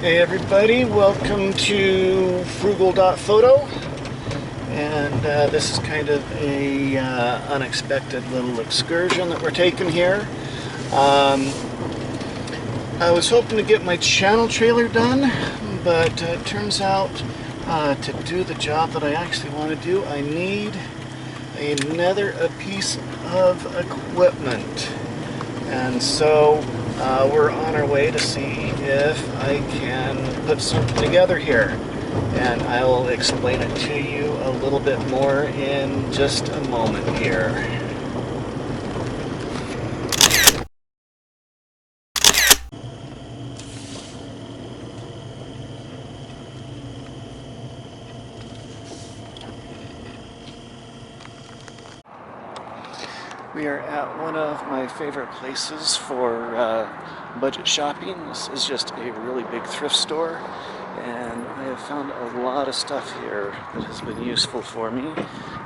Hey everybody, welcome to frugal.photo, and this is kind of a unexpected little excursion that we're taking here. I was hoping to get my channel trailer done, but it turns out to do the job that I actually want to do, I need another piece of equipment. And so we're on our way to see if I can put something together here. And I'll explain it to you a little bit more in just a moment here. We are at one of my favorite places for budget shopping. This is just a really big thrift store, and I have found a lot of stuff here that has been useful for me,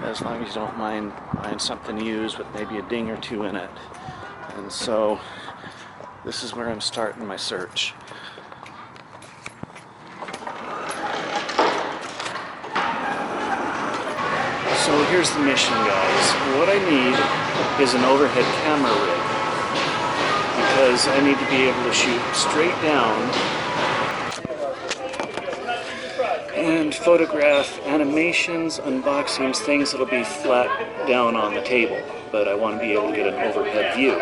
as long as you don't mind buying something used with maybe a ding or two in it. And so this is where I'm starting my search. So here's the mission, guys. What I need is an overhead camera rig, because I need to be able to shoot straight down and photograph animations, unboxings, things that'll be flat down on the table, but I want to be able to get an overhead view.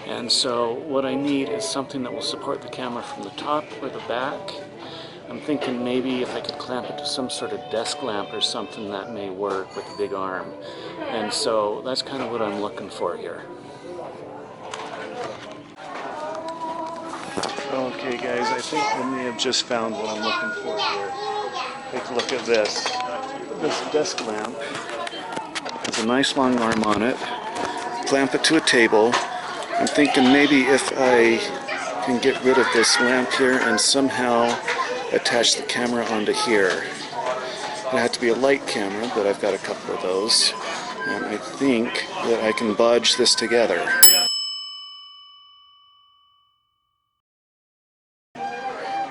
And so what I need is something that will support the camera from the top or the back. I'm thinking maybe if I could clamp it to some sort of desk lamp or something, that may work with a big arm. And so that's kind of what I'm looking for here. Okay guys, I think I may have just found what I'm looking for here. Take a look at this. This desk lamp has a nice long arm on it. Clamp it to a table. I'm thinking maybe if I can get rid of this lamp here and somehow attach the camera onto here. It had to be a light camera, but I've got a couple of those, and I think that I can bodge this together.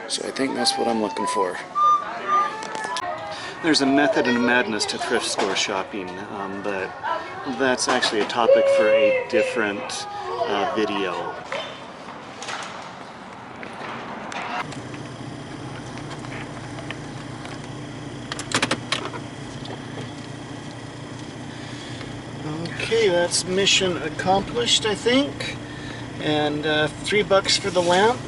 So I think that's what I'm looking for. There's a method and a madness to thrift store shopping, but that's actually a topic for a different video. Okay, that's mission accomplished, I think. And $3 for the lamp.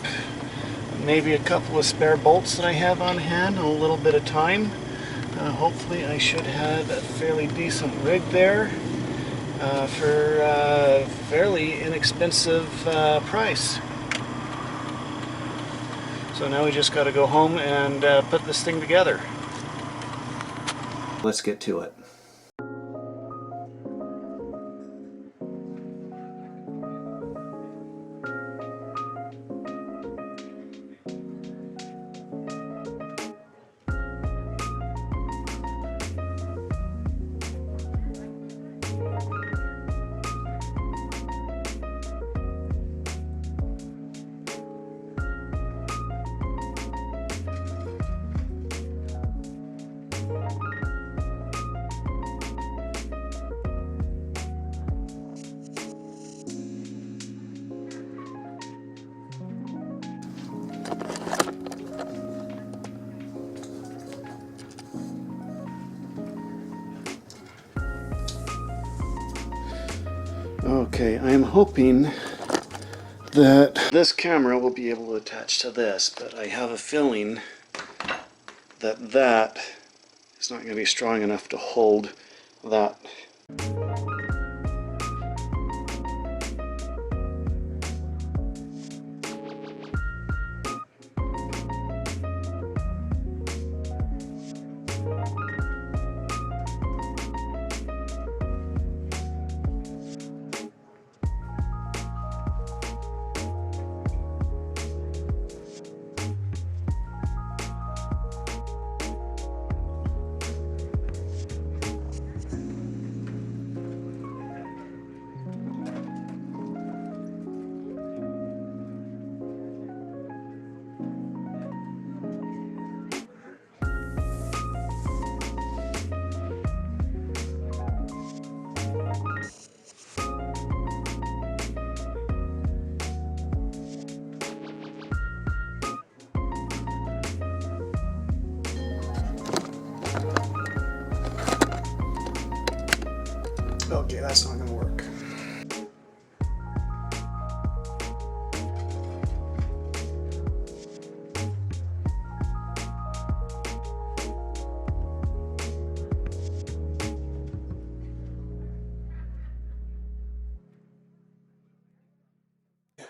Maybe a couple of spare bolts that I have on hand and a little bit of time. Hopefully I should have a fairly decent rig there for a fairly inexpensive price. So now we just got to go home and put this thing together. Let's get to it. Okay, I am hoping that this camera will be able to attach to this, but I have a feeling that that is not going to be strong enough to hold that.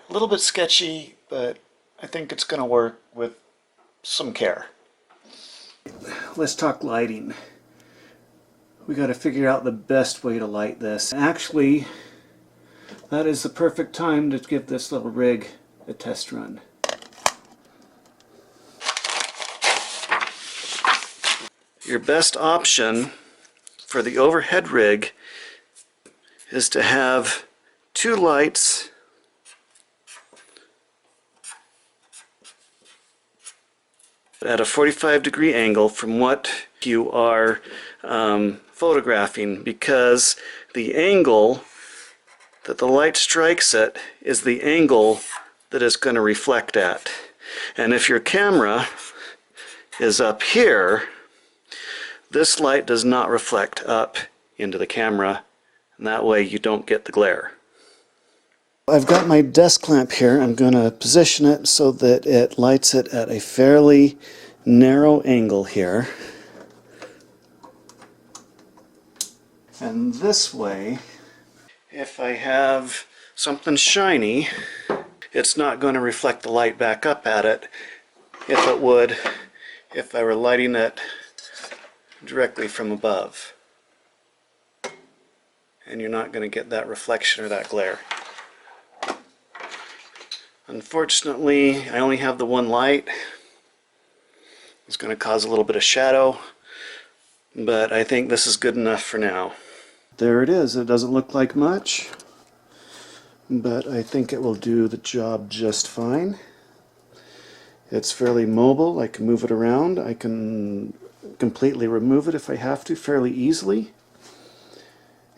A little bit sketchy, but I think it's going to work with some care. Let's talk lighting. We got to figure out the best way to light this. Actually, that is the perfect time to give this little rig a test run. Your best option for the overhead rig is to have two lights at a 45-degree angle from what you are photographing, because the angle that the light strikes at is the angle that it's going to reflect at. And if your camera is up here, this light does not reflect up into the camera, and that way you don't get the glare. I've got my desk lamp here. I'm going to position it so that it lights it at a fairly narrow angle here. And this way, if I have something shiny, it's not going to reflect the light back up at it if it would if I were lighting it directly from above. And you're not going to get that reflection or that glare. Unfortunately, I only have the one light. It's going to cause a little bit of shadow, but I think this is good enough for now. There it is. It doesn't look like much, but I think it will do the job just fine. It's fairly mobile. I can move it around. I can completely remove it if I have to fairly easily.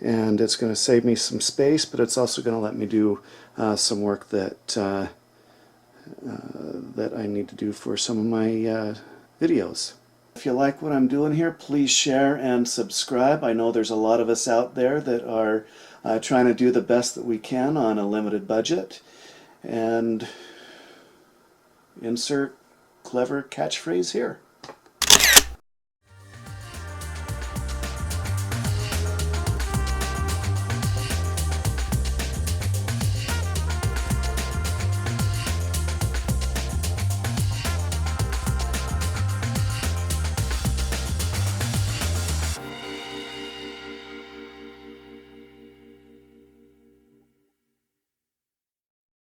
And it's going to save me some space, but it's also going to let me do some work that I need to do for some of my videos. If you like what I'm doing here, please share and subscribe. I know there's a lot of us out there that are trying to do the best that we can on a limited budget. And insert clever catchphrase here.